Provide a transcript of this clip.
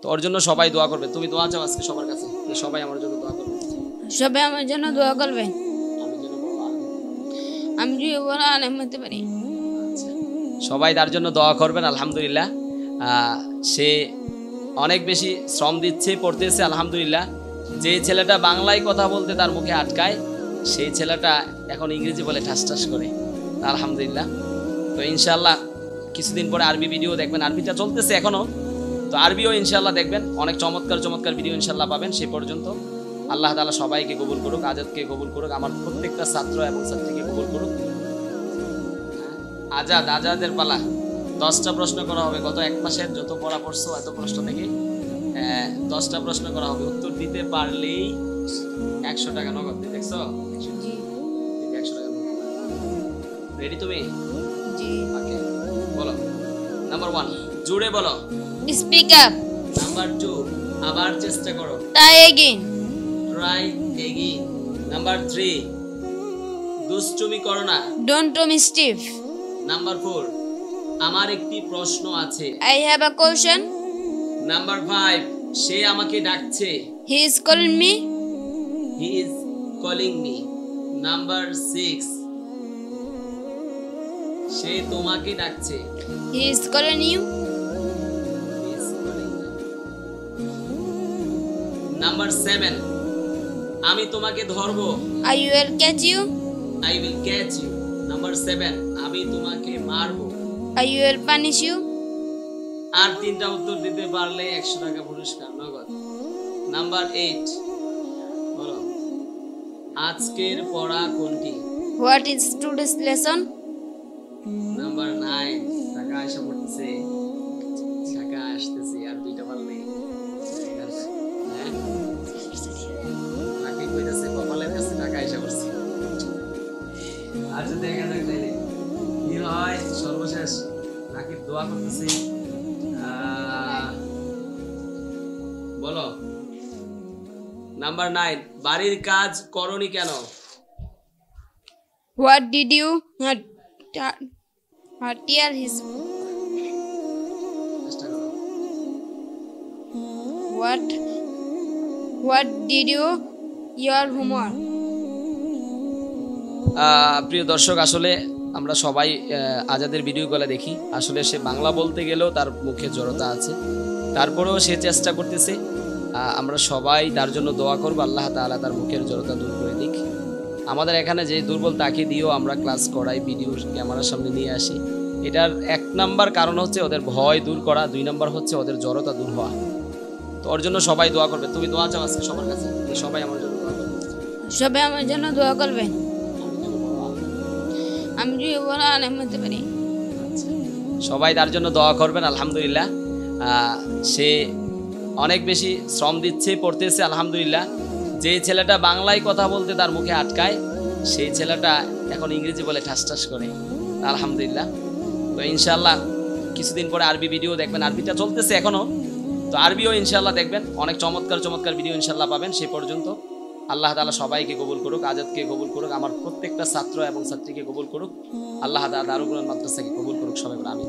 তো ওর জন্য সবাই দোয়া করবে। তুমি দোয়া চাও আজকে সবার কাছে, সবাই আমার জন্য দোয়া করবে। সবাই আমার জন্য দোয়া করবেন, আমি যেন বড় আলেম। আমি যদি বড় আলেম হতে পারি। সবাই তার জন্য দোয়া করবেন। আলহামদুলিল্লাহ সে অনেক বেশি শ্রম দিচ্ছে, পড়তেছে। আলহামদুলিল্লাহ যে ছেলেটা বাংলায় কথা বলতে তার মুখে আটকায়, সেই ছেলেটা এখন ইংরেজি বলে ঠাস ঠাস করে। আলহামদুলিল্লাহ। তো ইনশাল্লাহ কিছুদিন পরে আরবি ভিডিও দেখবেন, আরবিটা চলতেছে এখনো, তো আরবিও ইনশাল্লাহ দেখবেন। অনেক চমৎকার চমৎকার ভিডিও ইনশাল্লাহ পাবেন। সে পর্যন্ত আল্লাহ তাআলা সবাইকে কবুল করুক, আজাদকে কবুল করুক, আমার প্রত্যেকটা ছাত্র এবং ছাত্রীকে কবুল করুক। আজাদের পালা। 10টা প্রশ্ন করা হবে। গত এক মাসের যত পড়া পড়ছো এত প্রশ্ন থেকে 10টা প্রশ্ন করা হবে। উত্তর দিতে পারলেই 100 টাকা নগদ। দেখছো? 100 টাকা। রেডি তুমি? জি। ওকে, বলো। নাম্বার 1 জুড়ে বলো। Speak up. নাম্বার 2 আবার চেষ্টা করো। Try again. Try again. Number 3 দুষ্টুমি করো না। Don't do mischief. নাম্বার 4 আমার একটি প্রশ্ন আছে। I have a question. Number 5 সে আমাকে ডাকছে। He is calling me. He is calling me. Number 6 সে তোমাকে ডাকছে। He is calling you. Number 7 আমি তোমাকে ধরবো। I will catch you. I will catch you. Number 7 আমি তোমাকে মারবো। I will punish you. আর 3টা উত্তর দিতে পারলে 100 টাকা পুরস্কার নগদ। নাম্বার 8 বলো আজকের পড়া কোনটি? What is today's lesson? Number 9 টাকা আসা পড়তেছে, টাকা আসতেছে। আর 2টা পারলে টাকা কইতাছে কপালের কাছে টাকা আসা পড়ছে। আচ্ছা দেখা যাক তাইলে কি হয়। সর্বশেষ রাকিব দোয়া করতেছে। বলো নাম্বার 9 বাড়ির কাজ করনি কেন? What did you tear his চেষ্টা করো। What did you your homework? প্রিয় দর্শক, আসলে আমরা সবাই আজাদের ভিডিওগুলো দেখি। আসলে সে বাংলা বলতে গেলেও তার মুখে জড়তা আছে, তারপরেও সে চেষ্টা করতেছে। আমরা সবাই তার জন্য দোয়া করব, আল্লাহ তাআলা তার মুখের জড়তা দূর করে দিক। আমাদের এখানে যে দুর্বল তাকে দিয়েও আমরা ক্লাস করাই, ভিডিও ক্যামেরার সামনে নিয়ে আসি। এটার 1 নাম্বার কারণ হচ্ছে ওদের ভয় দূর করা, 2 নাম্বার হচ্ছে ওদের জড়তা দূর হওয়া। তো ওর জন্য সবাই দোয়া করবে। তুমি দোয়া চাও আজকে সবার কাছে, সবাই আমার জন্য দোয়া করবে। সবাই আমার জন্য দোয়া করবেন, আমি যদি বড় আলেম হতে পারি। সবাই তার জন্য দোয়া করবেন। আলহামদুলিল্লাহ সে অনেক বেশি শ্রম দিচ্ছে, পড়তেছে। আলহামদুলিল্লাহ যে ছেলেটা বাংলায় কথা বলতে তার মুখে আটকায়, সেই ছেলেটা এখন ইংরেজি বলে ঠাস ঠাস করে। আলহামদুলিল্লাহ। তো ইনশাল্লাহ কিছুদিন পরে আরবি ভিডিও দেখবেন, আরবিটা চলতেছে এখনো, তো আরবিও ইনশাল্লাহ দেখবেন। অনেক চমৎকার চমৎকার ভিডিও ইনশাল্লাহ পাবেন। সে পর্যন্ত আল্লাহ তাআলা সবাইকে কবুল করুক, আজাদকে কবুল করুক, আমার প্রত্যেকটা ছাত্র এবং ছাত্রীকে কবুল করুক। আল্লাহ তাআলা দারুল কুরআন মাদ্রাসাকে কবুল করুক। সবাই বলে আমিন।